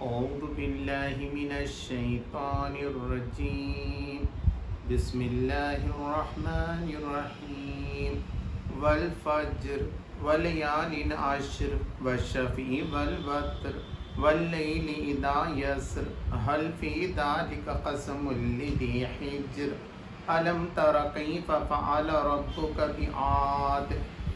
أعوذ بالله من الشيطان الرجيم بسم الله الرحمن الرحيم والفجر وليال عشر والشفع والوتر والليل إذا يسر هل في ذلك قسم لذي حجر ألم تر كيف فعل ربك بعاد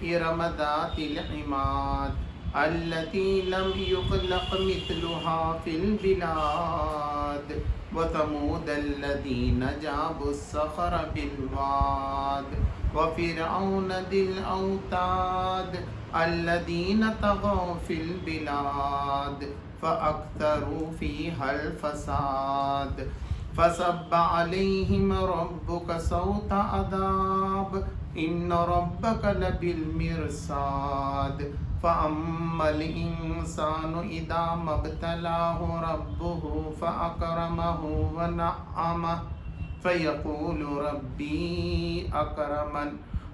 إرم ذات العماد التي لم يخلق مثلها في البلاد وثمود الذين جابوا الصخر بالواد وفرعون ذي الأوتاد الذين طغوا في البلاد فأكثروا فيها الفساد فصب عليهم ربك صوت عذاب إن ربك لبالمرصاد فأما الإنسان إذا ما ابتلاه ربه فأكرمه ونعمه فيقول ربي أكرمن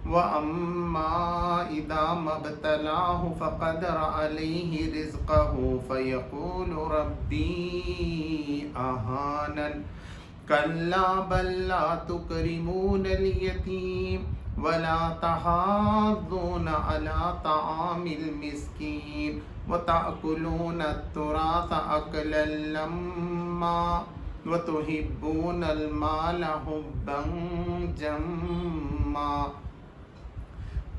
وأما إذا ما ابتلاه فقدر عليه رزقه فيقول ربي أهانن كلا بل لا تكرمون اليتيم ولا تحاضون على طعام المسكين وتأكلون التراث أكلا لما وتحبون المال حبا جما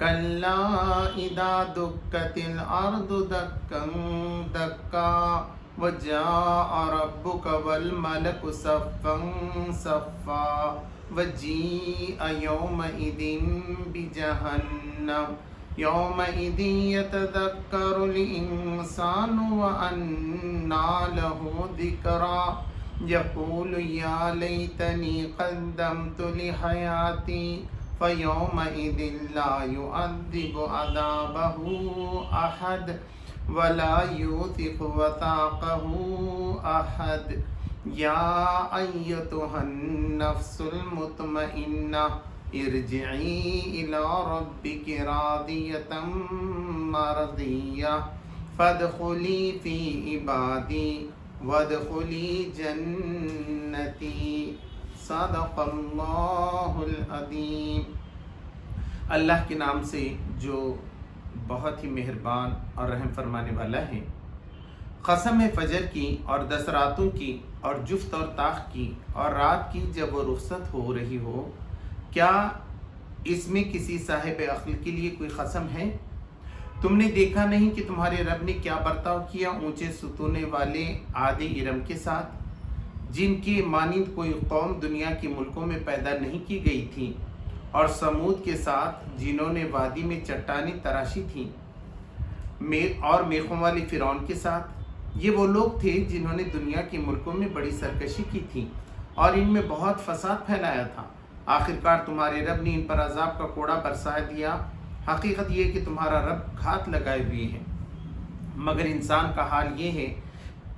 كلا إذا دكت الأرض دكا دكا وجاء ربك والملك صفا صفا وجيء يومئذ بجهنم يومئذ يتذكر الإنسان وأنى له ذكرى يقول يا ليتني قدمت لحياتي فيومئذ لا يعذب عذابه أحد ولا يوثق وثاقه أحد يا أيتها النفس المطمئنة ارجعي إلى ربك راضية مرضية فادخلي في عبادي وادخلی جنتی صدق اللہ العظیم۔ اللہ کے نام سے جو بہت ہی مہربان اور رحم فرمانے والا ہے۔ قسم ہے فجر کی اور 10 راتوں کی اور جفت اور طاق کی اور رات کی جب وہ رخصت ہو رہی ہو، کیا اس میں کسی صاحب عقل کے لیے کوئی قسم ہے؟ تم نے دیکھا نہیں کہ تمہارے رب نے کیا برتاؤ کیا اونچے ستونے والے عاد ارم کے ساتھ، جن کے مانند کوئی قوم دنیا کے ملکوں میں پیدا نہیں کی گئی تھی، اور سمود کے ساتھ جنہوں نے وادی میں چٹانیں تراشی تھیں، اور میخوں والے فرعون کے ساتھ۔ یہ وہ لوگ تھے جنہوں نے دنیا کے ملکوں میں بڑی سرکشی کی تھی اور ان میں بہت فساد پھیلایا تھا۔ آخرکار تمہارے رب نے ان پر عذاب کا کوڑا برسا دیا۔ حقیقت یہ کہ تمہارا رب گھات لگائے ہوئے ہے، مگر انسان کا حال یہ ہے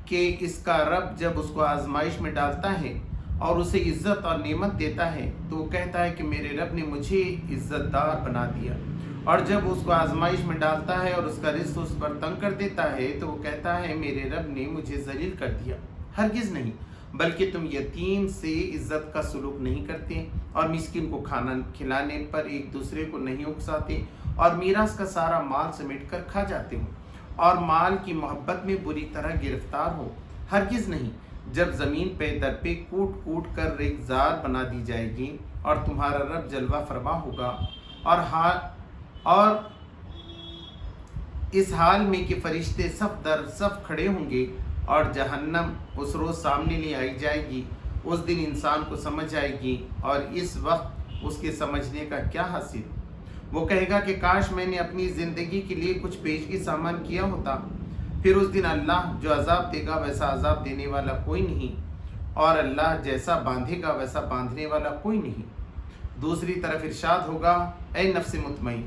کہ اس کا رب جب اس کو آزمائش میں ڈالتا ہے اور اسے عزت اور نعمت دیتا ہے تو وہ کہتا ہے کہ میرے رب نے مجھے عزت دار بنا دیا، اور جب اس کو آزمائش میں ڈالتا ہے اور اس کا رزق اس پر تنگ کر دیتا ہے تو وہ کہتا ہے میرے رب نے مجھے ذلیل کر دیا۔ ہرگز نہیں، بلکہ تم یتیم سے عزت کا سلوک نہیں کرتے اور مسکین کو کھانا کھلانے پر ایک دوسرے کو نہیں اکساتے اور میراث کا سارا مال سمیٹ کر کھا جاتے ہو اور مال کی محبت میں بری طرح گرفتار ہو۔ ہرگز نہیں، جب زمین پہ در پہ کوٹ کوٹ کر ریگزار بنا دی جائے گی اور تمہارا رب جلوہ فرما ہوگا، اور اس حال میں کہ فرشتے صف در صف کھڑے ہوں گے اور جہنم اس روز سامنے لے آئی جائے گی۔ اس دن انسان کو سمجھ آئے گی اور اس وقت اس کے سمجھنے کا کیا حاصل؟ وہ کہے گا کہ کاش میں نے اپنی زندگی کے لیے کچھ پیشگی سامان کیا ہوتا۔ پھر اس دن اللہ جو عذاب دے گا ویسا عذاب دینے والا کوئی نہیں، اور اللہ جیسا باندھے گا ویسا باندھنے والا کوئی نہیں۔ دوسری طرف ارشاد ہوگا، اے نفس مطمئن،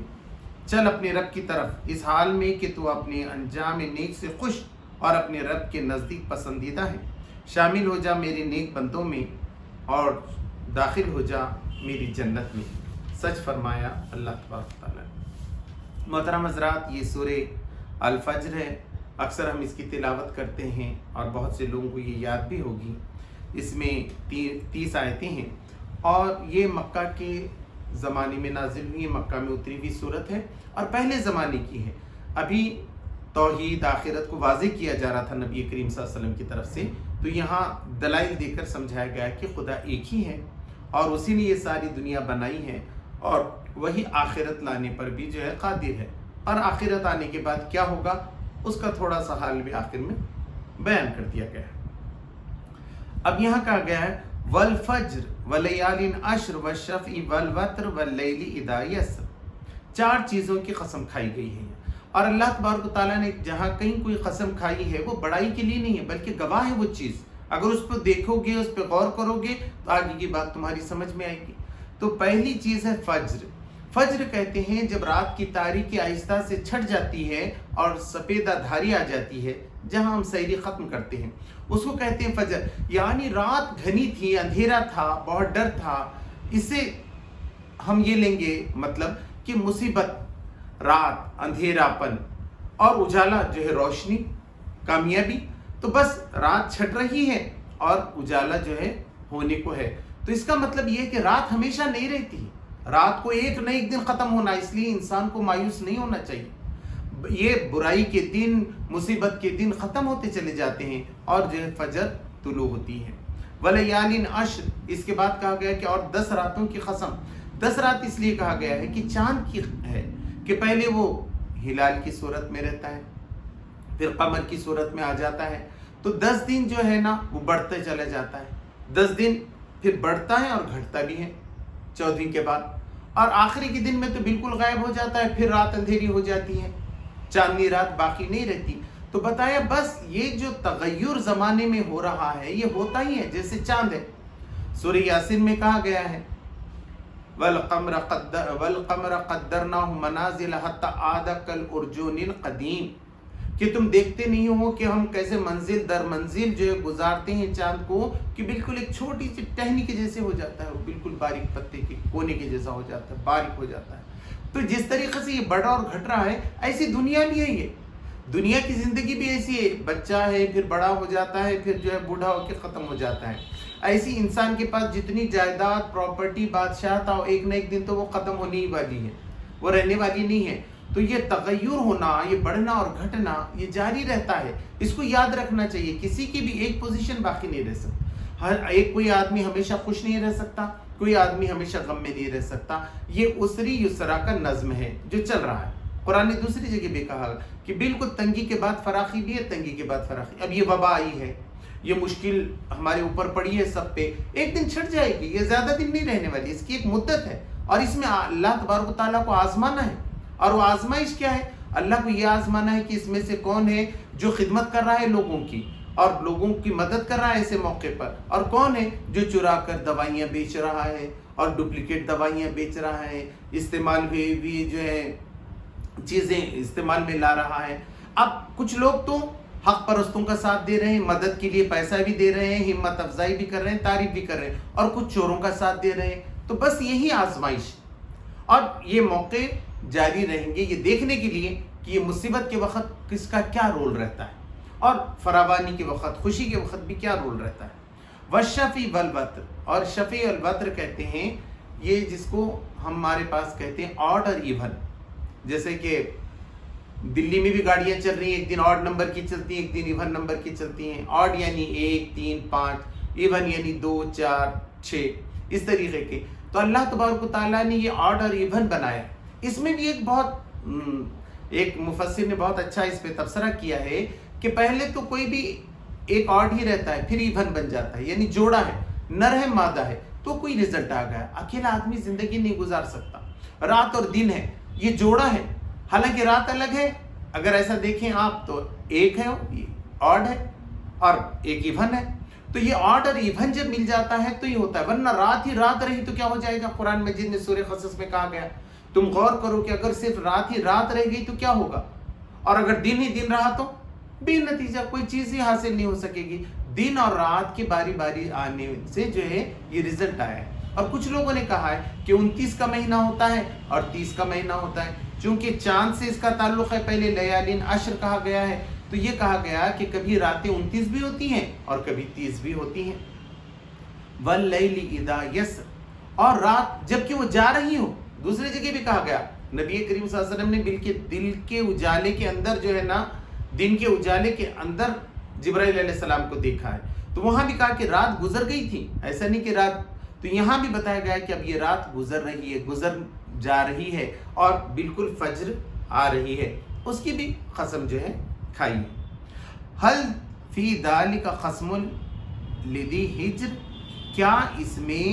چل اپنے رب کی طرف اس حال میں کہ تو اپنے انجام نیک سے خوش اور اپنے رب کے نزدیک پسندیدہ ہے۔ شامل ہو جا میرے نیک بندوں میں اور داخل ہو جا میری جنت میں۔ سچ فرمایا اللہ تبارک تعالیٰ۔ محترم حضرات، یہ سورہ الفجر ہے اکثر ہم اس کی تلاوت کرتے ہیں اور بہت سے لوگوں کو یہ یاد بھی ہوگی۔ اس میں 30 آیتیں ہیں اور یہ مکہ کے زمانے میں نازل ہوئی، مکہ میں اتری ہوئی صورت ہے اور پہلے زمانے کی ہے۔ ابھی توحید آخرت کو واضح کیا جا رہا تھا نبی کریم صلی اللہ علیہ وسلم کی طرف سے، تو یہاں دلائل دے کر سمجھایا گیا کہ خدا ایک ہی ہے اور اسی نے یہ ساری دنیا بنائی ہے اور وہی آخرت لانے پر بھی جو ہے قادر ہے، اور آخرت آنے کے بعد کیا ہوگا اس کا تھوڑا سا حال بھی آخر میں بیان کر دیا گیا ہے۔ اب یہاں کہا گیا ہے والفجر ولیال عشر والشفع والوتر واللیل اذا یسر، 4 چیزوں کی قسم کھائی گئی ہے، اور اللہ تبارک و تعالیٰ نے جہاں کہیں کوئی قسم کھائی ہے وہ بڑائی کے لیے نہیں ہے بلکہ گواہ ہے وہ چیز، اگر اس پہ دیکھو گے اس پہ غور کرو گے تو آگے کی بات تمہاری سمجھ میں آئے گی۔ تو پہلی چیز ہے فجر۔ فجر کہتے ہیں جب رات کی تاریکی آہستہ سے چھٹ جاتی ہے اور سفیدہ دھاری آ جاتی ہے، جہاں ہم سحری ختم کرتے ہیں اس کو کہتے ہیں فجر، یعنی رات گھنی تھی، اندھیرا تھا، بہت ڈر تھا، اسے ہم یہ لیں گے مطلب کہ مصیبت، رات، اندھیرا پن اور اجالا جو ہے روشنی، کامیابی، تو بس رات چھٹ رہی ہے اور اجالا جو ہے ہونے کو ہے۔ تو اس کا مطلب یہ ہے کہ رات ہمیشہ نہیں رہتی، رات کو ایک نہ ایک دن ختم ہونا، اس لیے انسان کو مایوس نہیں ہونا چاہیے۔ یہ برائی کے دن، مصیبت کے دن ختم ہوتے چلے جاتے ہیں اور جو ہے فجر طلوع ہوتی ہے۔ ولیال عشر، اس کے بعد کہا گیا کہ اور 10 راتوں کی قسم۔ 10 رات اس لیے کہا گیا ہے کہ چاند کی ہے کہ پہلے وہ ہلال کی صورت میں رہتا ہے، پھر قمر کی صورت میں آ جاتا ہے، تو 10 دن جو ہے نا وہ بڑھتے چلا جاتا ہے، 10 دن پھر بڑھتا ہے اور گھٹتا بھی ہے 14 کے بعد، اور آخری کے دن میں تو بالکل غائب ہو جاتا ہے، پھر رات اندھیری ہو جاتی ہے، چاندنی رات باقی نہیں رہتی۔ تو بتایا بس یہ جو تغیر زمانے میں ہو رہا ہے یہ ہوتا ہی ہے جیسے چاند ہے۔ سورہ یاسین میں کہا گیا ہے وَالْقَمْرَ قَدَّرْنَاهُ مَنَازِلَ حَتَّى عَادَ كَالْعُرْجُونِ الْقَدِيمِ، کہ تم دیکھتے نہیں ہو کہ ہم کیسے منزل در منزل جو ہے گزارتے ہیں چاند کو، کہ بالکل ایک چھوٹی سی ٹہنی کے جیسے ہو جاتا ہے، وہ بالکل باریک پتے کے کونے کے جیسا ہو جاتا ہے، باریک ہو جاتا ہے۔ تو جس طریقے سے یہ بڑا اور گھٹ رہا ہے ایسی دنیا بھی ہے، یہ دنیا کی زندگی بھی ایسی ہے، بچہ ہے پھر بڑا ہو جاتا ہے، پھر جو ہے بوڑھا ہو کے ختم ہو جاتا ہے۔ ایسی انسان کے پاس جتنی جائیداد، پراپرٹی، بادشاہ تھا، ایک نہ ایک دن تو وہ ختم ہونے ہی والی ہے، وہ رہنے والی نہیں ہے۔ تو یہ تغیر ہونا، یہ بڑھنا اور گھٹنا یہ جاری رہتا ہے، اس کو یاد رکھنا چاہیے۔ کسی کی بھی ایک پوزیشن باقی نہیں رہ سکتی، کوئی آدمی ہمیشہ خوش نہیں رہ سکتا، کوئی آدمی ہمیشہ غم میں نہیں رہ سکتا۔ یہ اسری یسرا کا نظم ہے جو چل رہا ہے۔ قرآن نے دوسری جگہ بھی کہا کہ بالکل تنگی کے بعد فراخی بھی ہے، تنگی کے بعد فراخی۔ اب یہ وبا آئی ہے، یہ مشکل ہمارے اوپر پڑی ہے سب پہ، ایک دن چھٹ جائے گی، یہ زیادہ دن نہیں رہنے والی، اس کی ایک مدت ہے، اور اس میں اللہ تبارک و تعالیٰ کو آزمانا ہے۔ اور وہ آزمائش کیا ہے؟ اللہ کو یہ آزمانا ہے کہ اس میں سے کون ہے جو خدمت کر رہا ہے لوگوں کی اور لوگوں کی مدد کر رہا ہے ایسے موقع پر، اور کون ہے جو چرا کر دوائیاں بیچ رہا ہے اور ڈپلیکیٹ دوائیاں بیچ رہا ہے، استعمال ہوئی جو ہے چیزیں استعمال میں لا رہا ہے۔ اب کچھ لوگ تو حق پرستوں کا ساتھ دے رہے ہیں، مدد کے لیے پیسہ بھی دے رہے ہیں، ہمت افزائی بھی کر رہے ہیں، تعریف بھی کر رہے ہیں، اور کچھ چوروں کا ساتھ دے رہے ہیں۔ تو بس یہی آزمائش، اور یہ موقع جاری رہیں گے یہ دیکھنے کے لیے کہ یہ مصیبت کے وقت کس کا کیا رول رہتا ہے اور فراوانی کے وقت، خوشی کے وقت بھی کیا رول رہتا ہے۔ والشفع والوتر، اور شفع والوتر کہتے ہیں یہ جس کو ہمارے پاس کہتے ہیں آڈ اور ایون، جیسے کہ دلی میں بھی گاڑیاں چل رہی ہیں، ایک دن آڈ نمبر کی چلتی ہیں، ایک دن ایون نمبر کی چلتی ہیں۔ آڈ یعنی 1، 3، 5، ایون یعنی 2، 4، 6، اس طریقے کے۔ تو اللہ تبارک و تعالیٰ نے یہ آڈ اور ایون بنایا۔ اس میں بھی ایک مفسر نے بہت اچھا اس پہ تبصرہ کیا ہے کہ پہلے تو کوئی بھی ایک آڈ ہی رہتا ہے، پھر ایون بن جاتا ہے، یعنی جوڑا ہے، نر ہے مادہ ہے، تو کوئی رزلٹ آ گیا۔ اکیلا آدمی زندگی نہیں گزار سکتا، رات اور دن ہے، یہ جوڑا ہے، حالانکہ رات الگ ہے، اگر ایسا دیکھیں آپ تو ایک ہے آڈ ہے اور ایک ایون ہے، تو یہ آڈ اور ایون جب مل جاتا ہے تو یہ ہوتا ہے، ورنہ رات ہی رات رہی تو کیا ہو جائے گا؟ قرآن مجید میں سورہ قصص میں کہا گیا، تم غور کرو کہ اگر صرف رات ہی رات رہ گئی تو کیا ہوگا، اور اگر دن ہی دن رہا تو بے نتیجہ، کوئی چیز ہی حاصل نہیں ہو سکے گی۔ دن اور رات کے باری باری آنے سے جو ہے یہ رزلٹ آیا ہے۔ اور کچھ لوگوں نے کہا ہے کہ 29 کا مہینہ ہوتا ہے اور 30 کا مہینہ ہوتا ہے، چونکہ چاند سے اس کا تعلق ہے، پہلے لیالین عشر کہا گیا ہے، تو یہ کہا گیا کہ کبھی راتیں 29 بھی ہوتی ہیں اور کبھی 30 بھی ہوتی ہیں. وَاللَّيْلِ إِذَا يَسْرِ، اور رات جب کہ وہ جا رہی ہو. دوسری جگہ بھی کہا گیا، نبی کریم صلی اللہ علیہ وسلم نے بلکہ دل کے اجالے کے اندر جو ہے نا، دن کے اجالے کے اندر جبرائیل علیہ السلام کو دیکھا ہے. تو وہاں بھی کہا کہ رات گزر گئی تھی، ایسا نہیں کہ رات. تو یہاں بھی بتایا گیا کہ اب یہ رات گزر رہی ہے، گزر جا رہی ہے اور بالکل فجر آ رہی ہے. اس کی بھی قسم جو ہے کھائی. حل فی ذالک قسم لذی حجر، کیا اس میں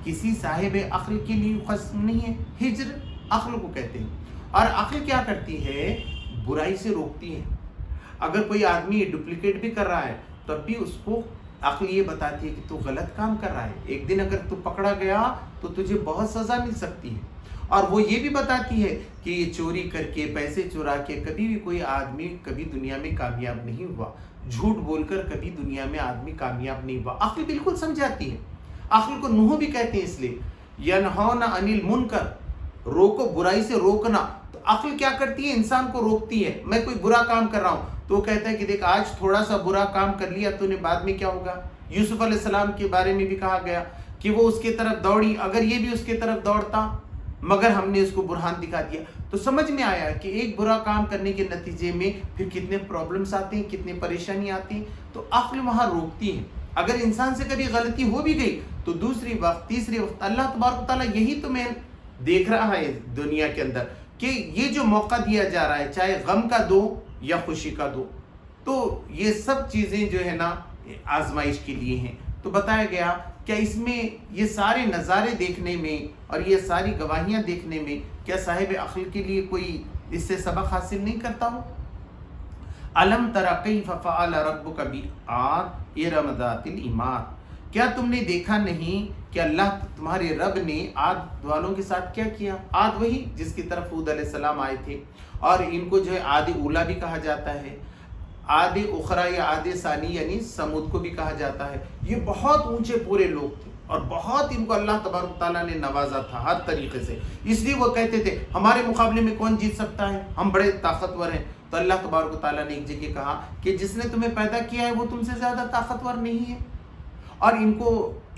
کسی صاحب عقل کے لیے قسم نہیں ہے؟ ہجر عقل کو کہتے ہیں. اور عقل کیا کرتی ہے؟ برائی سے روکتی ہے. اگر کوئی آدمی ڈپلیکیٹ بھی کر رہا ہے تب بھی اس کو عقل یہ بتاتی ہے کہ تو غلط کام کر رہا ہے، ایک دن اگر تو پکڑا گیا تو تجھے بہت سزا مل سکتی ہے. اور وہ یہ بھی بتاتی ہے کہ یہ چوری کر کے، پیسے چورا کے کبھی بھی کوئی آدمی کبھی دنیا میں کامیاب نہیں ہوا، جھوٹ بول کر کبھی دنیا میں آدمی کامیاب نہیں ہوا. عقل بالکل سمجھاتی ہے. عقل کو نوح بھی کہتے ہیں اس لیے، ینہون عن المنکر، روکو، برائی سے روکنا. تو عقل کیا کرتی ہے؟ انسان کو روکتی ہے. میں کوئی برا کام کر رہا ہوں تو وہ کہتا ہے کہ دیکھ آج تھوڑا سا برا کام کر لیا تو نے، بعد میں کیا ہوگا. یوسف علیہ السلام کے بارے میں بھی کہا گیا کہ وہ اس کی طرف دوڑی، اگر یہ بھی اس کی طرف دوڑتا مگر ہم نے اس کو برہان دکھا دیا. تو سمجھ میں آیا کہ ایک برا کام کرنے کے نتیجے میں پھر کتنے پرابلمس آتے ہیں، کتنے پریشانی آتی ہیں. تو عقل وہاں روکتی ہے. اگر انسان سے کبھی غلطی ہو بھی گئی تو دوسری وقت، تیسری وقت اللہ تبارک و تعالیٰ یہی تو میں دیکھ رہا ہے دنیا کے اندر کہ یہ جو موقع دیا جا رہا ہے، چاہے غم کا دو یا خوشی کا دو، تو یہ سب چیزیں جو ہے نا آزمائش کے لیے ہیں. تو بتایا گیا کیا اس میں یہ سارے نظارے دیکھنے میں اور یہ ساری گواہیاں دیکھنے میں کیا صاحب عقل کے لیے کوئی اس سے سبق حاصل نہیں کرتا ہو؟ الم تر کیف فعل ربک بعاد ارم ذات العماد، کیا تم نے دیکھا نہیں کہ اللہ تمہارے رب نے عاد والوں کے ساتھ کیا کیا؟ عاد وہی جس کی طرف ہود علیہ السلام آئے تھے، اور ان کو جو ہے عاد اولا بھی کہا جاتا ہے، عاد اخری یا عاد ثانی یعنی سمود کو بھی کہا جاتا ہے. یہ بہت اونچے پورے لوگ تھے اور بہت ان کو اللہ تبارک تعالیٰ نے نوازا تھا ہر طریقے سے. اس لیے وہ کہتے تھے ہمارے مقابلے میں کون جیت سکتا ہے، ہم بڑے طاقتور ہیں. تو اللہ تبارک تعالیٰ نے ایک جگہ کہا کہ جس نے تمہیں پیدا کیا ہے وہ تم سے زیادہ طاقتور نہیں ہے. اور ان کو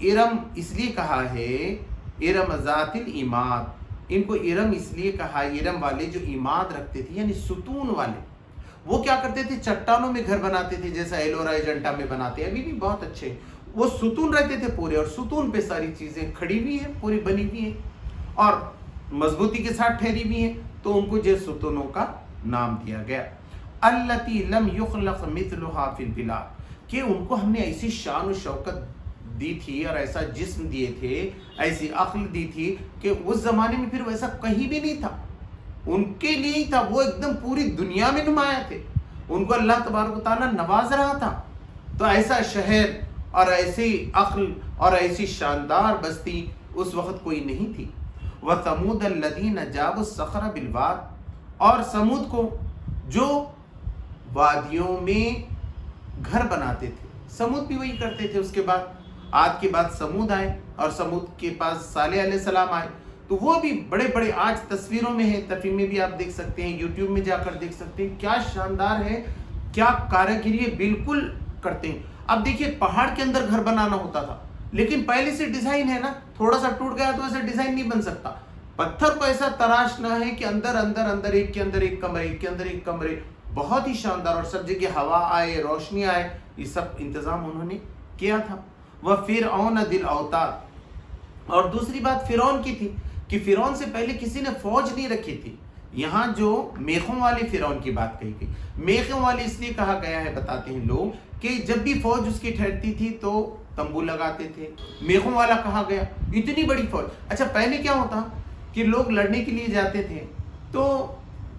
ارم اس لیے کہا ہے ارم ذات العماد، ان کو ارم اس لیے کہا، ارم والے جو عماد رکھتے تھے یعنی ستون والے. وہ کیا کرتے تھے؟ چٹانوں میں گھر بناتے تھے، جیسا ایلورا ایجنٹا میں بناتے ہیں، ابھی بھی بہت اچھے. وہ ستون رہتے تھے پورے، اور ستون پہ ساری چیزیں کھڑی ہوئی ہیں، پوری بنی ہوئی ہیں اور مضبوطی کے ساتھ ٹھہری ہوئی ہیں. تو ان کو جو ستونوں کا نام دیا گیا. التی لم یخلق مثلها فی البلاد، کہ ان کو ہم نے ایسی شان و شوکت دی تھی اور ایسا جسم دیے تھے، ایسی عقل دی تھی کہ اس زمانے میں پھر ویسا کہیں بھی نہیں تھا. ان کے لیے ہی تھا، وہ ایک دم پوری دنیا میں نمایاں تھے. ان کو اللہ تبارک و تعالیٰ نواز رہا تھا. تو ایسا شہر اور ایسی عقل اور ایسی شاندار بستی اس وقت کوئی نہیں تھی. وَثَمُودَ الَّذِينَ جَابُوا الصَّخْرَ بِالْوَادِ، اور سمود کو جو وادیوں میں گھر بناتے تھے. سمود بھی وہی کرتے تھے. اس کے بعد عاد کے بعد سمود آئے اور سمود کے پاس صالح علیہ السلام آئے. تو وہ بھی بڑے بڑے آج تصویروں میں ہیں، تفریح میں بھی آپ دیکھ سکتے ہیں، یوٹیوب میں جا کر دیکھ سکتے ہیں. کیا شاندار ہے، کیا کاریگری بالکل کرتے ہیں. اب دیکھیے پہاڑ کے اندر گھر بنانا ہوتا تھا، لیکن پہلے سے ڈیزائن ہے نا، تھوڑا سا ٹوٹ گیا تو ایسا ڈیزائن نہیں بن سکتا. پتھر کو ایسا تراشنا ہے کہ اندر اندر اندر ایک کے اندر ایک کمرے، ایک کے اندر ایک کمرے، بہت ہی شاندار. اور سب جگہ ہوا آئے، روشنی آئے، یہ سب انتظام انہوں نے کیا تھا. وَفِرْعَوْنَ ذِي الْأَوْتَادِ، اور دوسری بات فرعون کی تھی کہ فرعون سے پہلے کسی نے فوج نہیں رکھی تھی. یہاں جو میخوں والے فرعون کی بات کہی گئی، میخوں والے اس لیے کہا گیا ہے، بتاتے ہیں لوگ کہ جب بھی فوج اس کی ٹھہرتی تھی تو تمبو لگاتے تھے. میخوں والا کہا گیا، اتنی بڑی فوج. اچھا پہلے کیا ہوتا کہ لوگ لڑنے کے لیے جاتے تھے تو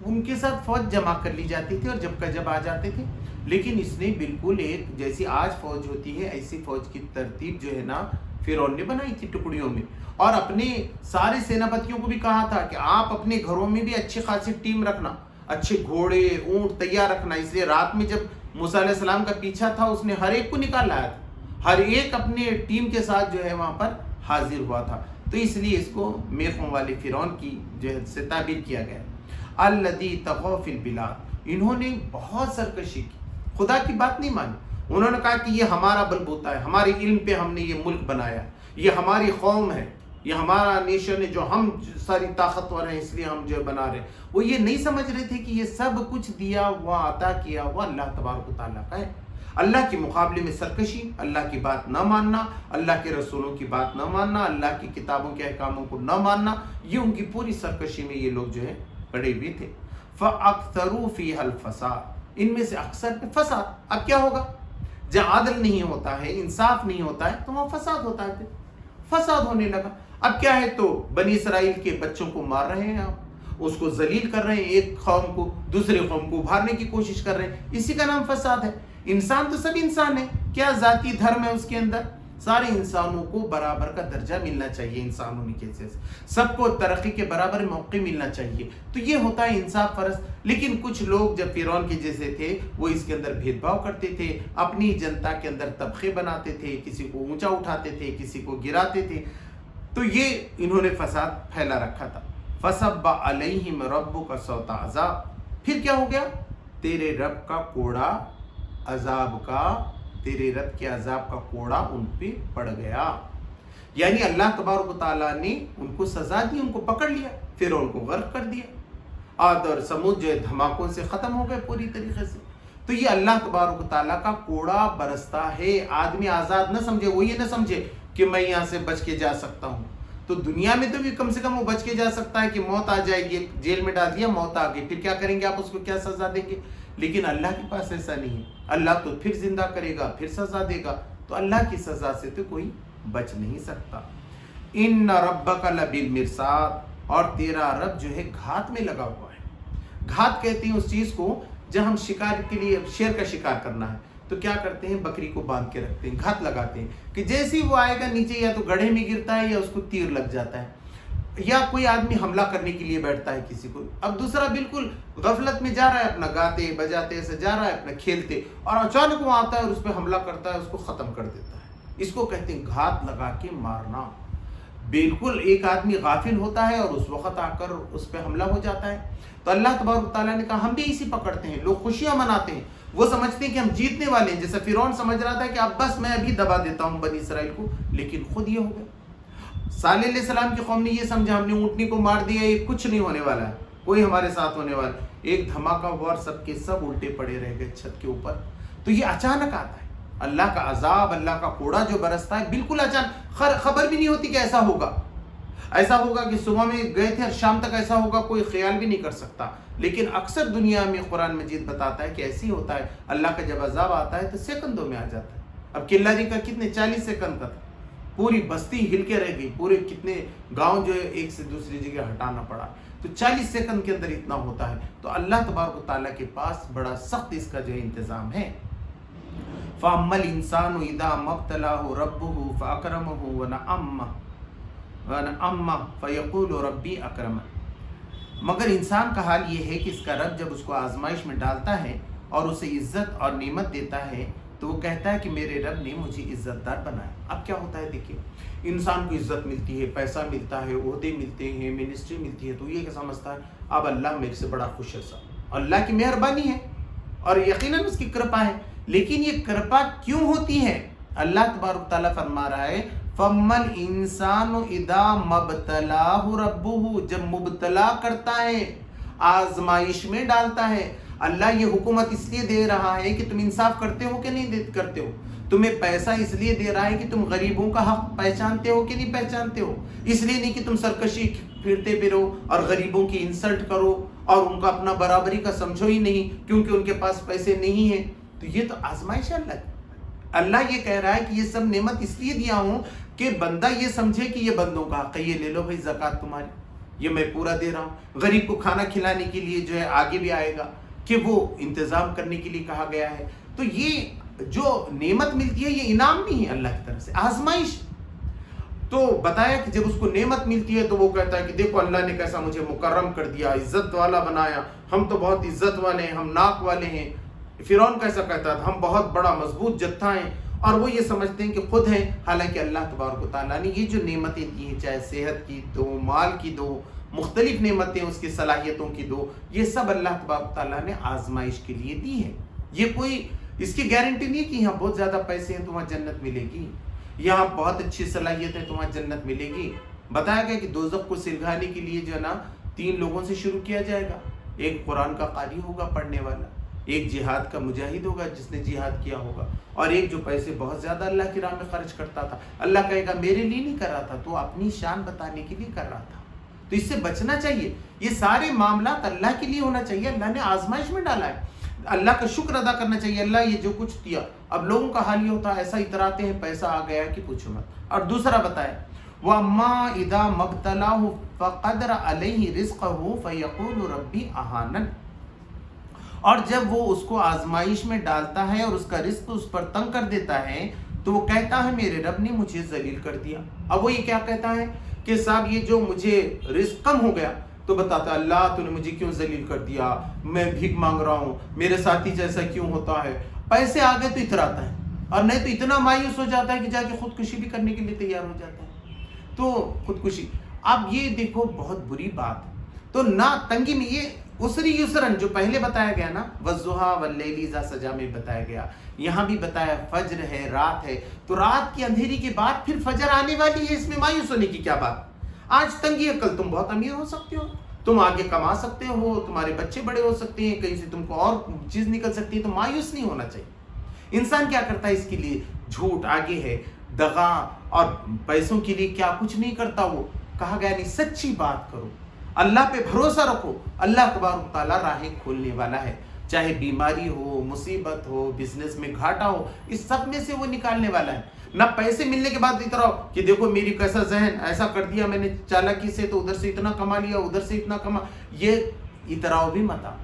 ان کے ساتھ فوج جمع کر لی جاتی تھی اور جب کا جب آ جاتے تھے. لیکن اس نے بالکل ایک جیسی آج فوج ہوتی ہے ایسی فوج کی ترتیب جو ہے نا فرعون نے بنائی تھی ٹکڑیوں میں. اور اپنے سارے سیناپتیوں کو بھی کہا تھا کہ آپ اپنے گھروں میں بھی اچھی خاصی ٹیم رکھنا، اچھے گھوڑے اونٹ تیار رکھنا. اس لیے رات میں جب موسیٰ علیہ السلام کا پیچھا تھا اس نے ہر ایک کو نکال لایا تھا، ہر ایک اپنے ٹیم کے ساتھ جو ہے وہاں پر حاضر ہوا تھا. تو اس لیے اس کو میخوں والے فرعون کی جو ہے سے تعبیر کیا گیا. الذی طغوا فی البلاد، انہوں نے بہت سرکشی کی، خدا کی بات نہیں مانی. انہوں نے کہا کہ یہ ہمارا بلبوتا ہے، ہمارے علم پہ ہم نے یہ ملک بنایا، یہ ہماری قوم ہے، یہ ہمارا نیشن ہے، جو ہم ساری طاقتور ہیں اس لیے ہم جو بنا رہے ہیں. وہ یہ نہیں سمجھ رہے تھے کہ یہ سب کچھ دیا ہوا عطا کیا ہوا اللہ تبارک و تعالیٰ کا ہے. اللہ کے مقابلے میں سرکشی، اللہ کی بات نہ ماننا، اللہ کے رسولوں کی بات نہ ماننا، اللہ کی کتابوں کے احکاموں کو نہ ماننا، یہ ان کی پوری سرکشی میں یہ لوگ جو ہے پڑے ہوئے تھے. فَأَكْثَرُوا فِيهَا الْفَسَادَ، ان میں سے اکثر پہ فساد. اب کیا ہوگا؟ جہاں عدل نہیں ہوتا ہے، انصاف نہیں ہوتا ہے، تو وہاں فساد ہوتا ہے. فساد ہونے لگا. اب کیا ہے؟ تو بنی اسرائیل کے بچوں کو مار رہے ہیں آپ، اس کو ذلیل کر رہے ہیں، ایک قوم کو دوسرے قوم کو ابھارنے کی کوشش کر رہے ہیں. اسی کا نام فساد ہے. انسان تو سب انسان ہے، کیا ذاتی دھرم ہے اس کے اندر؟ سارے انسانوں کو برابر کا درجہ ملنا چاہیے. انسانوں کے جیسے سب کو ترقی کے برابر موقع ملنا چاہیے. تو یہ ہوتا ہے انصاف پرست. لیکن کچھ لوگ جب فرعون کے جیسے تھے وہ اس کے اندر بھید بھاؤ کرتے تھے، اپنی جنتا کے اندر طبقے بناتے تھے، کسی کو اونچا اٹھاتے تھے، کسی کو گراتے تھے. تو یہ انہوں نے فساد پھیلا رکھا تھا. فَصَبَّ عَلَيْهِمْ رَبُّكَ صَوْتَ عَذَابٍ، پھر کیا ہو گیا؟ تیرے رب کا کوڑا عذاب کا، تیرے رب کے عذاب کا کوڑا ان پہ پڑ گیا. یعنی اللہ تبارک و تعالیٰ نے ان کو سزا دی، ان کو پکڑ لیا، پھر ان کو غرق کر دیا. عاد اور سمود جو ہے دھماکوں سے ختم ہو گئے پوری طریقے سے. تو یہ اللہ تبارک و تعالیٰ کا کوڑا برستا ہے. آدمی آزاد نہ سمجھے، وہ یہ نہ سمجھے کہ میں یہاں سے بچ کے جا سکتا ہوں. تو دنیا میں تو بھی کم سے کم وہ بچ کے جا سکتا ہے کہ موت آ جائے گی، جیل میں ڈال دیا، موت آ گئی، پھر کیا کریں گے آپ؟ اس کو کیا سزا دیں گے؟ لیکن اللہ کے پاس ایسا نہیں ہے. اللہ تو پھر زندہ کرے گا، پھر سزا دے گا. تو اللہ کی سزا سے تو کوئی بچ نہیں سکتا. ان ربک لبالمرصاد، اور تیرا رب جو ہے گھات میں لگا ہوا ہے. گھات کہتے ہیں اس چیز کو جب ہم شکار کے لیے شیر کا شکار کرنا ہے تو کیا کرتے ہیں؟ بکری کو باندھ کے رکھتے ہیں، گھات لگاتے ہیں کہ جیسے ہی وہ آئے گا نیچے یا تو گڑھے میں گرتا ہے یا اس کو تیر لگ جاتا ہے. یا کوئی آدمی حملہ کرنے کے لیے بیٹھتا ہے کسی کو، اب دوسرا بالکل غفلت میں جا رہا ہے، اپنا گاتے بجاتے ایسے جا رہا ہے، اپنا کھیلتے، اور اچانک وہ آتا ہے اور اس پہ حملہ کرتا ہے، اس کو ختم کر دیتا ہے. اس کو کہتے ہیں گھات لگا کے مارنا. بالکل ایک آدمی غافل ہوتا ہے اور اس وقت آ کر اس پہ حملہ ہو جاتا ہے. تو اللہ تبارک تعالیٰ نے کہا ہم بھی اسی پکڑتے ہیں. لوگ خوشیاں مناتے ہیں، وہ سمجھتے ہیں کہ ہم جیتنے والے ہیں، جیسے فرعون سمجھ رہا تھا کہ اب بس میں ابھی دبا دیتا ہوں بنی اسرائیل کو، لیکن خود یہ ہو گیا. صالح علیہ السلام کی قوم نے یہ سمجھا ہم نے اونٹنی کو مار دیا، یہ کچھ نہیں ہونے والا ہے، کوئی ہمارے ساتھ ہونے والا. ایک دھماکہ ہوا اور سب کے سب الٹے پڑے رہ گئے چھت کے اوپر. تو یہ اچانک آتا ہے اللہ کا عذاب، اللہ کا کوڑا جو برستا ہے بالکل اچانک، خبر بھی نہیں ہوتی کہ ایسا ہوگا. ایسا ہوگا کہ صبح میں گئے تھے اور شام تک ایسا ہوگا کوئی خیال بھی نہیں کر سکتا. لیکن اکثر دنیا میں قرآن مجید بتاتا ہے کہ ایسی ہوتا ہے. اللہ کا جب عذاب آتا ہے تو سیکنڈوں میں آ جاتا ہے. اب قلعہ جی کا کتنے 40 سیکنڈ کا تھا، پوری بستی ہل کے رہ گئی، پورے کتنے گاؤں جو ہے ایک سے دوسری جگہ ہٹانا پڑا. تو 40 سیکنڈ کے اندر اتنا ہوتا ہے. تو اللہ تبارک و تعالیٰ کے پاس بڑا سخت اس کا جو ہے انتظام ہے. فَأَمَّا الْإِنسَانُ إِذَا مَا ابْتَلَاهُ رَبُّهُ فَأَكْرَمَهُ وَنَعَمَّهُ فَيَقُولُ رَبِّي أَكْرَمَنِ. مگر انسان کا حال یہ ہے کہ اس کا رب جب اس کو آزمائش میں ڈالتا ہے اور اسے عزت اور نعمت دیتا ہے تو وہ کہتا ہے کہ میرے رب نے مجھے عزت دار بنایا. اب کیا ہوتا ہے دیکھیے، انسان کو عزت ملتی ہے، پیسہ ملتا ہے، عہدے ملتے ہیں، منسٹری ملتی ہے، تو یہ کیا سمجھتا ہے اب اللہ میرے سے بڑا خوش ہے. صاحب اللہ کی مہربانی ہے اور یقیناً اس کی کرپا ہے. لیکن یہ کرپا کیوں ہوتی ہے؟ اللہ تبارک تعالیٰ فرما رہا ہے فَمَّا الْإِنسَانُ إِذَا مَبْتَلَاهُ رَبُّهُ، جب مبتلا کرتا ہے، آزمائش میں ڈالتا ہے. اللہ یہ حکومت اس لیے دے رہا ہے کہ تم انصاف کرتے ہو کہ نہیں کرتے ہو. تمہیں پیسہ اس لیے دے رہا ہے کہ تم غریبوں کا حق پہچانتے ہو کہ نہیں پہچانتے ہو. اس لیے نہیں کہ تم سرکشی پھرتے پھرو اور غریبوں کی انسلٹ کرو اور ان کا اپنا برابری کا سمجھو ہی نہیں کیونکہ ان کے پاس پیسے نہیں ہیں. تو یہ تو آزمائش ہے اللہ کی. اللہ یہ کہہ رہا ہے کہ یہ سب نعمت اس لیے دیا ہوں کہ بندہ یہ سمجھے کہ یہ بندوں کا حق ہے، یہ لے لو بھائی زکوٰۃ تمہاری، یہ میں پورا دے رہا ہوں. غریب کو کھانا کھلانے کے لیے جو ہے آگے بھی آئے گا کہ وہ انتظام کرنے کے لیے کہا گیا ہے. تو یہ جو نعمت ملتی ہے یہ انعام نہیں ہے اللہ کی طرف سے، آزمائش. تو بتایا کہ جب اس کو نعمت ملتی ہے تو وہ کہتا ہے کہ دیکھو اللہ نے کیسا مجھے مکرم کر دیا، عزت والا بنایا، ہم تو بہت عزت والے ہیں، ہم ناک والے ہیں. فرعون کیسا کہتا تھا ہم بہت بڑا مضبوط جتھا ہیں، اور وہ یہ سمجھتے ہیں کہ خود ہیں. حالانکہ اللہ تبارک و تعالیٰ نے یہ جو نعمتیں دی ہیں، چاہے صحت کی دو، مال کی دو، مختلف نعمتیں اس کی صلاحیتوں کی دو، یہ سب اللہ تبارک و تعالیٰ نے آزمائش کے لیے دی ہیں. یہ کوئی اس کی گارنٹی نہیں ہے کہ یہاں بہت زیادہ پیسے ہیں تو وہاں جنت ملے گی، یہاں بہت اچھی صلاحیت ہے تو وہاں جنت ملے گی۔ بتایا گیا کہ دوزخ کو سلگانے کے لیے جو ہے نا 3 لوگوں سے شروع کیا جائے گا، ایک قرآن کا قاری ہوگا پڑھنے والا، ایک جہاد کا مجاہد ہوگا جس نے جہاد کیا ہوگا، اور ایک جو پیسے بہت زیادہ اللہ کی راہ میں خرچ کرتا تھا۔ اللہ کہے گا میرے لیے نہیں کر رہا تھا، تو اپنی شان بتانے کے لیے کر رہا تھا۔ تو اس سے بچنا چاہیے، یہ سارے معاملات اللہ کے لیے ہونا چاہیے، اللہ نے آزمائش میں ڈالا ہے، اللہ کا شکر ادا کرنا چاہیے، اللہ یہ جو کچھ دیا۔ اب لوگوں کا حال یہ ہوتا ہے ایسا اتراتے ہیں پیسہ آ گیا کہ پوچھو مت۔ اور دوسرا بتائے وَأَمَّا إِذَا مَبْتَلَاهُ فَقَدْرَ عَلَيْهِ رِزْقَهُ فَيَقُولُ رَبِّ أَهَانَنِ، اور جب وہ اس کو آزمائش میں ڈالتا ہے اور اس کا رزق اس پر تنگ کر دیتا ہے تو وہ کہتا ہے میرے رب نے مجھے ذلیل کر دیا۔ اب وہ یہ کیا کہتا ہے کہ صاحب یہ جو مجھے رزق کم ہو گیا تو بتاتا ہے اللہ تو نے مجھے کیوں ذلیل کر دیا، میں بھیک مانگ رہا ہوں، میرے ساتھی جیسا کیوں ہوتا ہے۔ پیسے آ گئے تو اتراتا ہے، اور نہیں تو اتنا مایوس ہو جاتا ہے کہ جا کے خودکشی بھی کرنے کے لیے تیار ہو جاتا ہے۔ تو خودکشی، اب یہ دیکھو بہت بری بات۔ تو نہ تنگی میں یہ اسری یسرن جو پہلے بتایا گیا نا، والضحیٰ واللیل اذا سجا میں بتایا گیا، یہاں بھی بتایا فجر ہے، رات ہے، تو رات کی اندھیری کے بعد پھر فجر آنے والی ہے، اس میں مایوس ہونے کی کیا بات۔ آج تنگی ہے، کل تم بہت امیر ہو سکتے ہو، تم آگے کما سکتے ہو، تمہارے بچے بڑے ہو سکتے ہیں، کہیں سے تم کو اور چیز نکل سکتی ہے، تو مایوس نہیں ہونا چاہیے۔ انسان کیا کرتا ہے اس کے لیے، جھوٹ آگے ہے، دغا اور پیسوں کے لیے کیا کچھ نہیں کرتا۔ وہ کہا گیا نہیں، سچی بات کرو، اللہ پہ بھروسہ رکھو، اللہ تبارک و تعالیٰ راہیں کھولنے والا ہے، چاہے بیماری ہو، مصیبت ہو، بزنس میں گھاٹا ہو، اس سب میں سے وہ نکالنے والا ہے۔ نہ پیسے ملنے کے بعد اتراؤ کہ دیکھو میری کیسا ذہن، ایسا کر دیا میں نے چالاکی سے تو ادھر سے اتنا کما لیا، ادھر سے اتنا کما، یہ اتراؤ بھی مت آؤ۔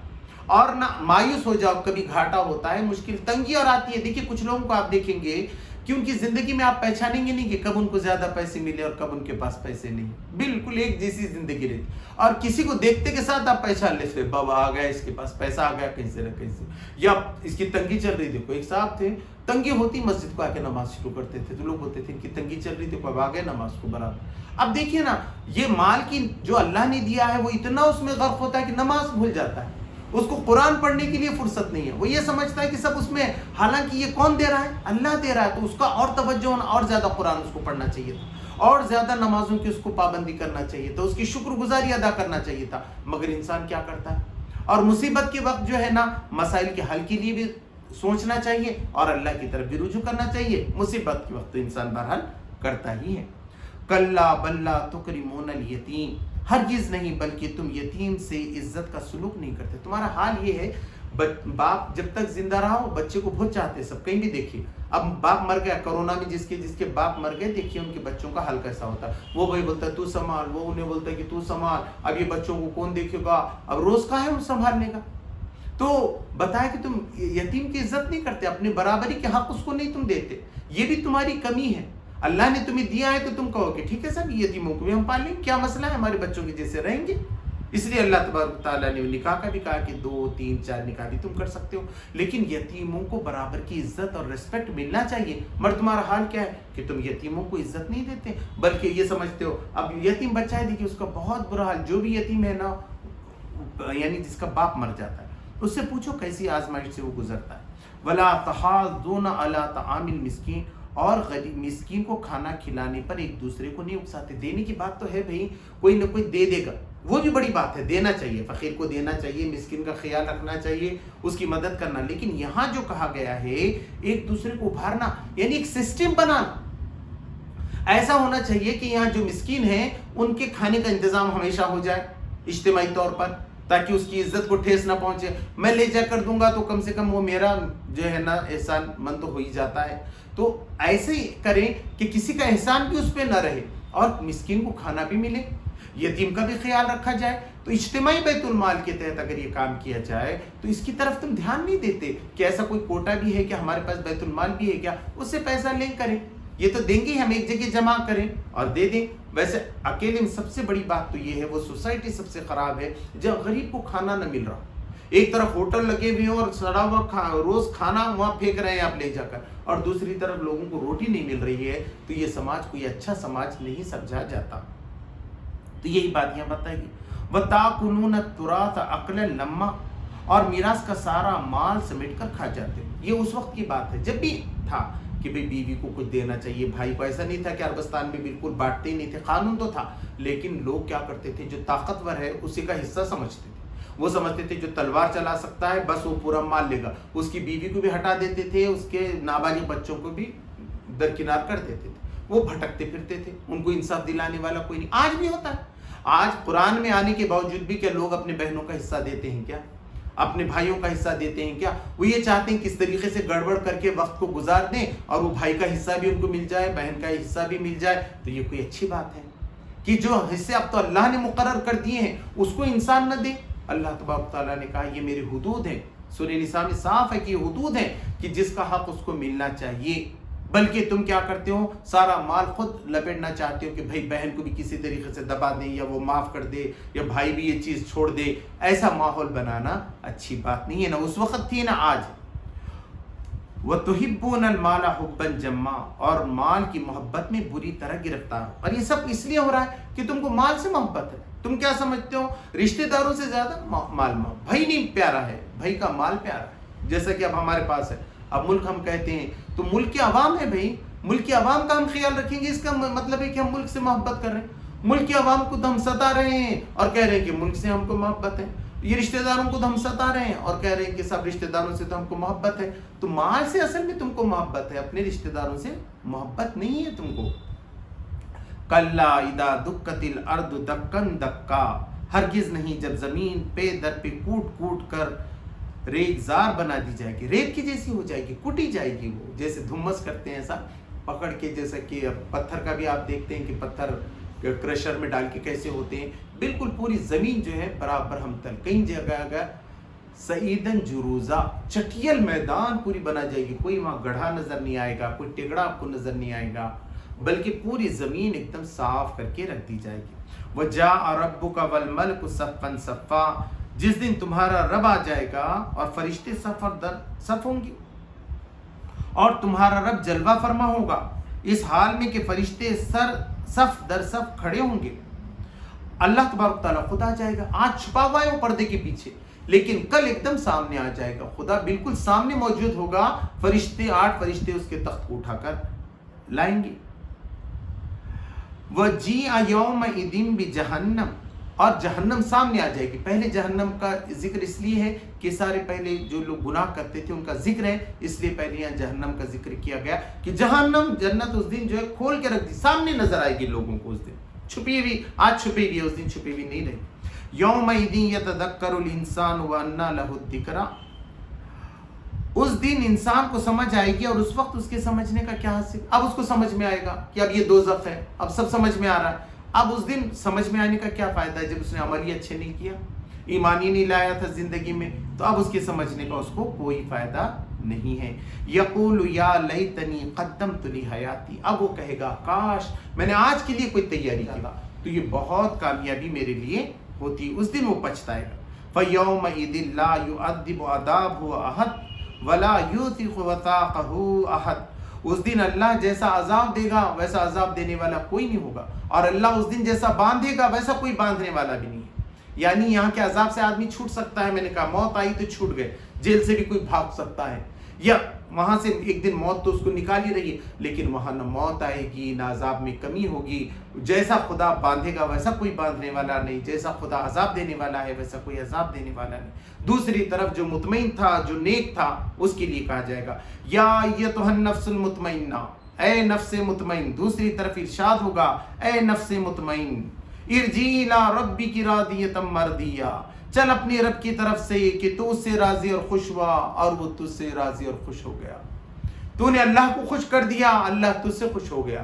اور نہ مایوس ہو جاؤ، کبھی گھاٹا ہوتا ہے، مشکل تنگی اور آتی ہے۔ دیکھیے کچھ لوگوں کو آپ دیکھیں گے کہ ان کی زندگی میں آپ پہچانیں گے نہیں کہ کب ان کو زیادہ پیسے ملے اور کب ان کے پاس پیسے نہیں، بالکل ایک جیسی زندگی رہتی۔ اور کسی کو دیکھتے کے ساتھ آپ پہچان لیتے، بابا آ گیا، اس کے پاس پیسہ آ گیا کہیں سے نہ کہیں سے، یا اس کی تنگی چل رہی۔ دیکھو ایک صاحب تھے، تنگی ہوتی مسجد کو آ کے نماز شروع کرتے تھے، تو لوگ ہوتے تھے ان کی تنگی چل رہی تھی، اب آ گئے نماز کو برابر۔ اب دیکھیے نا، یہ مال کی جو اللہ نے دیا ہے وہ اتنا اس میں غرق ہوتا ہے کہ نماز بھول جاتا ہے، اس کو قرآن پڑھنے کے لیے فرصت نہیں ہے، وہ یہ سمجھتا ہے کہ سب اس میں، حالانکہ یہ کون دے رہا ہے؟ اللہ دے رہا ہے، تو اس کا اور توجہ ہونا، اور زیادہ قرآن اس کو پڑھنا چاہیے تھا، اور زیادہ نمازوں کی اس کو پابندی کرنا چاہیے تھا، اس کی شکر گزاری ادا کرنا چاہیے تھا۔ مگر انسان کیا کرتا ہے، اور مصیبت کے وقت جو ہے نا مسائل کے حل کے لیے بھی سوچنا چاہیے اور اللہ کی طرف بھی رجوع کرنا چاہیے۔ مصیبت کے وقت تو انسان بہرحال کرتا ہی ہے۔ کلا بل لا تکرمون الیتیم، ہرگز نہیں بلکہ تم یتیم سے عزت کا سلوک نہیں کرتے۔ تمہارا حال یہ ہے، باپ جب تک زندہ رہا ہو بچے کو بہت چاہتے ہیں سب، کہیں بھی دیکھیے، اب باپ مر گیا، کورونا میں جس کے باپ مر گئے، دیکھیے ان کے بچوں کا حال کیسا ہوتا ہے، وہ وہی بولتا ہے تو سنبھال، وہ انہیں بولتا ہے کہ تو سنبھال، اب یہ بچوں کو کون دیکھے گا، اب روز کا ہے وہ سنبھالنے کا۔ تو بتایا کہ تم یتیم کی عزت نہیں کرتے، اپنے برابری کے حق اس کو نہیں تم دیتے، یہ بھی تمہاری کمی ہے۔ اللہ نے تمہیں دیا ہے تو تم کہو کہ ٹھیک ہے صاحب یتیموں کو بھی ہم پالیں، کیا مسئلہ ہے، ہمارے بچوں کے جیسے رہیں گے۔ اس لیے اللہ تبارک تعالیٰ نے نکاح کا بھی کہا کہ 2 3 4 نکاح بھی تم کر سکتے ہو، لیکن یتیموں کو برابر کی عزت اور ریسپیکٹ ملنا چاہیے۔ مگر تمہارا حال کیا ہے کہ تم یتیموں کو عزت نہیں دیتے، بلکہ یہ سمجھتے ہو اب یتیم بچہ ہے، دیکھیے اس کا بہت برا حال، جو بھی یتیم ہے نا، یعنی جس کا باپ مر جاتا ہے، اس سے پوچھو کیسی آزمائش سے وہ گزرتا ہے۔ وَلَا تَحَاضُّونَ عَلَىٰ طَعَامِ الْمِسْكِينِ، اور غریب مسکین کو کھانا کھلانے پر ایک دوسرے کو نہیں اکساتے۔ دینے کی بات تو ہے بھئی، کوئی نہ کوئی دے دے گا، وہ بھی بڑی بات ہے، دینا چاہیے، فقیر کو دینا چاہیے، مسکین کا خیال رکھنا چاہیے، اس کی مدد کرنا۔ لیکن یہاں جو کہا گیا ہے ایک دوسرے کو ابھارنا، یعنی ایک سسٹم بنانا، ایسا ہونا چاہیے کہ یہاں جو مسکین ہیں ان کے کھانے کا انتظام ہمیشہ ہو جائے اجتماعی طور پر، تاکہ اس کی عزت کو ٹھیس نہ پہنچے۔ میں لے جا کر دوں گا تو کم سے کم وہ میرا جو ہے نا احسان مند تو ہو ہی جاتا ہے۔ تو ایسے کریں کہ کسی کا احسان بھی اس پہ نہ رہے اور مسکین کو کھانا بھی ملے، یتیم کا بھی خیال رکھا جائے۔ تو اجتماعی بیت المال کے تحت اگر یہ کام کیا جائے تو اس کی طرف تم دھیان نہیں دیتے کہ ایسا کوئی کوٹا بھی ہے کہ ہمارے پاس بیت المال بھی ہے کیا، اس سے پیسہ لیں کریں، یہ تو دیں گے، ہم ایک جگہ جمع کریں اور دے دیں۔ ویسے اکیلے میں سب سے بڑی بات تو یہ ہے، وہ سوسائٹی سب سے خراب ہے جب غریب کو کھانا نہ مل رہا، ایک طرف ہوٹل لگے ہوئے ہیں اور سڑا ہوا روز کھانا وہاں پھینک رہے ہیں آپ لے جا کر، اور دوسری طرف لوگوں کو روٹی نہیں مل رہی ہے، تو یہ سماج کوئی اچھا سماج نہیں سمجھا جاتا۔ تو یہی بات یہاں بتائے گی۔ وَتَأْكُلُونَ التُّرَاثَ أَكْلًا لَمًّا، اور میراث کا سارا مال سمیٹ کر کھا جاتے ہو۔ یہ اس وقت کی بات ہے جب بھی تھا کہ بھئی بیوی کو کچھ دینا چاہیے، بھائی کو ایسا نہیں تھا کہ عربستان میں بالکل بانٹتے ہی نہیں تھے، قانون تو تھا، لیکن لوگ کیا کرتے تھے، جو طاقتور ہے اسی کا حصہ سمجھتے تھے، وہ سمجھتے تھے جو تلوار چلا سکتا ہے بس وہ پورا مال لے گا، اس کی بیوی کو بھی ہٹا دیتے تھے، اس کے نابالغ بچوں کو بھی درکنار کر دیتے تھے، وہ بھٹکتے پھرتے تھے، ان کو انصاف دلانے والا کوئی نہیں۔ آج بھی ہوتا ہے، آج قرآن میں آنے کے باوجود بھی کیا لوگ اپنے بہنوں کا حصہ دیتے ہیں کیا، اپنے بھائیوں کا حصہ دیتے ہیں کیا؟ وہ یہ چاہتے ہیں کس طریقے سے گڑبڑ کر کے وقت کو گزار دیں اور وہ بھائی کا حصہ بھی ان کو مل جائے، بہن کا حصہ بھی مل جائے۔ تو یہ کوئی اچھی بات ہے کہ جو حصے اب تو اللہ نے مقرر کر دیے ہیں اس کو انسان نہ دے؟ اللہ تبارک تعالیٰ نے کہا یہ میری حدود ہیں، سورہ نساء میں صاف ہے کہ یہ حدود ہیں کہ جس کا حق اس کو ملنا چاہیے، بلکہ تم کیا کرتے ہو، سارا مال خود لپیٹنا چاہتے ہو کہ بھائی بہن کو بھی کسی طریقے سے دبا دیں یا وہ معاف کر دے یا بھائی بھی یہ چیز چھوڑ دے۔ ایسا ماحول بنانا اچھی بات نہیں ہے، نہ اس وقت تھی نہ آج۔ وَتُحِبُّونَ الْمَالَ حُبًّا جَمًّا، اور مال کی محبت میں بری طرح گرفتار ہو۔ اور یہ سب اس لیے ہو رہا ہے کہ تم کو مال سے محبت ہے۔ تم کیا سمجھتے ہو، رشتہ داروں سے زیادہ مال بھائی نہیں پیارا ہے، بھائی کا مال پیارا ہے، جیسا کہ اب ہمارے پاس ہے۔ اب ملک ہم کہتے ہیں تو ملک کے عوام ہے بھائی، ملک کے عوام کا ہم خیال رکھیں گے، اس کا مطلب ہے کہ ہم ملک سے محبت کر رہے ہیں۔ ملک کے عوام کو تو ہم ستا رہے ہیں اور کہہ رہے ہیں کہ ملک سے ہم کو محبت ہے، یہ رشتہ داروں کو تو ہم ستا رہے ہیں اور کہہ رہے ہیں کہ سب رشتہ داروں سے تو ہم کو محبت ہے۔ تو مال سے اصل میں تم کو محبت ہے، اپنے رشتہ داروں سے محبت نہیں ہے تم کو۔ کلا اذا دکت الارض دکن دکا، ہرگز نہیں جب زمین پہ در پہ کوٹ کوٹ کر ریگزار بنا دی جائے گی، ریت کی جیسی ہو جائے گی، کٹی جائے گی، وہ جیسے دھمس کرتے ہیں ایسا پکڑ کے، جیسا کہ پتھر کا بھی آپ دیکھتے ہیں کہ پتھر کریشر میں ڈال کے کیسے ہوتے ہیں، بالکل پوری زمین جو ہے برابر ہمتل، کئی جگہ اگر سعیدن جروزہ، چٹیل میدان پوری بنا جائے گی، کوئی وہاں گڑھا نظر نہیں آئے گا، کوئی ٹکڑا آپ کو نظر نہیں آئے گا، بلکہ پوری زمین ایک دم صاف کر کے رکھ دی جائے گی۔ وَجَاءَ رَبُّكَ وَالْمَلَكُ صَفًّا صَفًّا، جس دن تمہارا رب آ جائے گا اور فرشتے صف در صف ہوں گے اور تمہارا رب جلوہ فرما ہوگا، اس حال میں کہ فرشتے صف در صف کھڑے ہوں گے۔ اللہ تبارک تعالیٰ خود آ جائے گا، آج چھپا ہوا ہے وہ پردے کے پیچھے، لیکن کل ایک دم سامنے آ جائے گا، خدا بالکل سامنے موجود ہوگا، فرشتے 8 فرشتے اس کے تخت کو اٹھا کر لائیں گے۔ وَجِيءَ يَوْمَئِذٍ بِجَهَنَّمَ، اور جہنم سامنے آ جائے گی۔ پہلے جہنم کا ذکر اس لیے ہے کہ سارے پہلے جو لوگ گناہ کرتے تھے ان کا ذکر ہے، اس لیے پہلے یہاں جہنم کا ذکر کیا گیا کہ جہنم جنت اس دن جو ہے کھول کے رکھ دی، سامنے نظر آئے گی لوگوں کو، اس دن چھپی ہوئی، آج چھپی ہوئی ہے، اس دن چھپی ہوئی نہیں رہی۔ یومئذ یتذکر الانسان وانى له الذکریٰ، اس دن انسان کو سمجھ آئے گی، اور اس وقت اس کے سمجھنے کا کیا حاصل، اب اس کو سمجھ میں آئے گا کہ اب یہ دوزخ ہے، اب سب سمجھ میں آ رہا ہے۔ اب اس دن سمجھ میں آنے کا کیا فائدہ ہے جب اس نے عمل ہی اچھے نہیں کیا، ایمان ہی نہیں لایا تھا زندگی میں، تو اب اس کے سمجھنے کا اس کو کوئی فائدہ نہیں ہے۔ یقول یا لیتنی قدمت لحیاتی، اب وہ کہے گا کاش میں نے آج کے لیے کوئی تیاری کی، تو یہ بہت کامیابی میرے لیے ہوتی، اس دن وہ پچھتائے گا۔ فَيَوْمَئِذٍ لَا يُعَذِّبُ عَذَابَهُ أَحَدٌ وَلَا يُوثِقُ وَثَاقَهُ أَحَدٌ، اس دن اللہ جیسا عذاب دے گا ویسا عذاب دینے والا کوئی نہیں ہوگا، اور اللہ اس دن جیسا باندھے گا ویسا کوئی باندھنے والا بھی نہیں ہے۔ یعنی یہاں کے عذاب سے آدمی چھوٹ سکتا ہے، میں نے کہا موت آئی تو چھوٹ گئے، جیل سے بھی کوئی بھاگ سکتا ہے، یا وہاں سے ایک دن موت تو اس کو نکال ہی رہی ہے، لیکن وہاں نہ موت آئے گی نہ عذاب میں کمی ہوگی، جیسا خدا باندھے گا ویسا کوئی باندھنے والا نہیں، جیسا خدا عذاب دینے والا ہے ویسا کوئی عذاب دینے والا نہیں۔ دوسری طرف جو مطمئن تھا، جو نیک تھا، اس کے لیے کہا جائے گا یا ایتھا النفس المطمئنہ، اے نفس مطمئن۔ دوسری طرف ارشاد ہوگا اے نفس مطمئن ارجعی الی ربک راضیۃ مرضیہ، چل اپنے رب کی طرف سے کہ تو اس سے راضی اور خوش ہوا اور وہ تجھ سے راضی اور خوش ہو گیا، تو نے اللہ کو خوش کر دیا، اللہ تجھ سے خوش ہو گیا،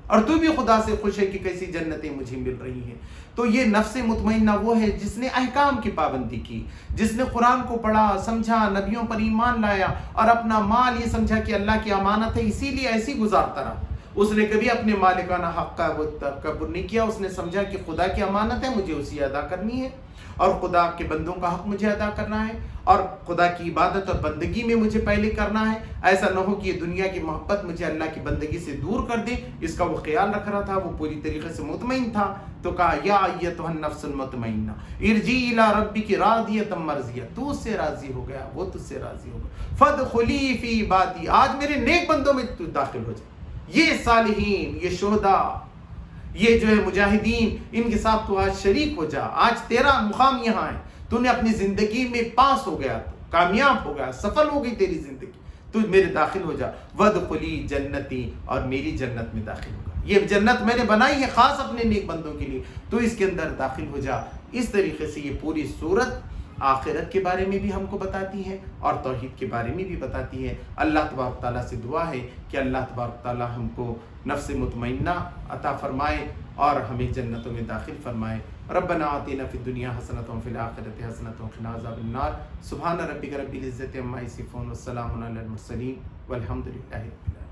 اور تو بھی خدا سے خوش ہے کہ کیسی جنتیں مجھے مل رہی ہیں۔ تو یہ نفس مطمئنہ وہ ہے جس نے احکام کی پابندی کی، جس نے قرآن کو پڑھا، سمجھا، نبیوں پر ایمان لایا، اور اپنا مال یہ سمجھا کہ اللہ کی امانت ہے، اسی لیے ایسی گزارتا رہا، اس نے کبھی اپنے مالکانہ حق کا وہ تکبر نہیں کیا. اس نے سمجھا کہ خدا کی امانت ہے، مجھے اسی ادا کرنی ہے، اور خدا کے بندوں کا حق مجھے ادا کرنا ہے، اور خدا کی عبادت اور بندگی میں مجھے پہلے کرنا ہے. ایسا نہ ہو کہ یہ دنیا کی محبت مجھے اللہ کی بندگی سے دور کر دے. اس کا وہ خیال رکھ رہا تھا. وہ پوری طریقے سے مطمئن تھا. تو کہا یا ایتھا النفس المطمئنہ ارجعی الی ربک راضیۃ مرضیہ. تو اس سے راضی ہو گیا، وہ تجھ سے راضی ہو گیا. فادخلی فی عبادی، آج میرے نیک بندوں میں تو داخل ہو جائے. یہ صالحین، یہ شہداء، یہ جو ہے مجاہدین، ان کے ساتھ تو آج شریک ہو جا. آج تیرا مقام یہاں ہے. تو نے اپنی زندگی میں پاس ہو گیا، تو کامیاب ہو گیا، سفل ہو گئی تیری زندگی. تو میرے داخل ہو جا. وادخلی جنتی، اور میری جنت میں داخل ہوگا. یہ جنت میں نے بنائی ہے خاص اپنے نیک بندوں کے لیے، تو اس کے اندر داخل ہو جا. اس طریقے سے یہ پوری سورت آخرت کے بارے میں بھی ہم کو بتاتی ہے اور توحید کے بارے میں بھی بتاتی ہے. اللہ تبارک تعالیٰ سے دعا ہے کہ اللہ تبارک تعالیٰ ہم کو نفس مطمئنہ عطا فرمائے اور ہمیں جنتوں میں داخل فرمائے. ربنا آتنا فی الدنیا حسنۃ وفی الآخرۃ حسنۃ وقنا عذاب النار. سبحان ربک رب العزۃ عما یصفون والسلام علی المرسلین والحمد للہ رب العالمین.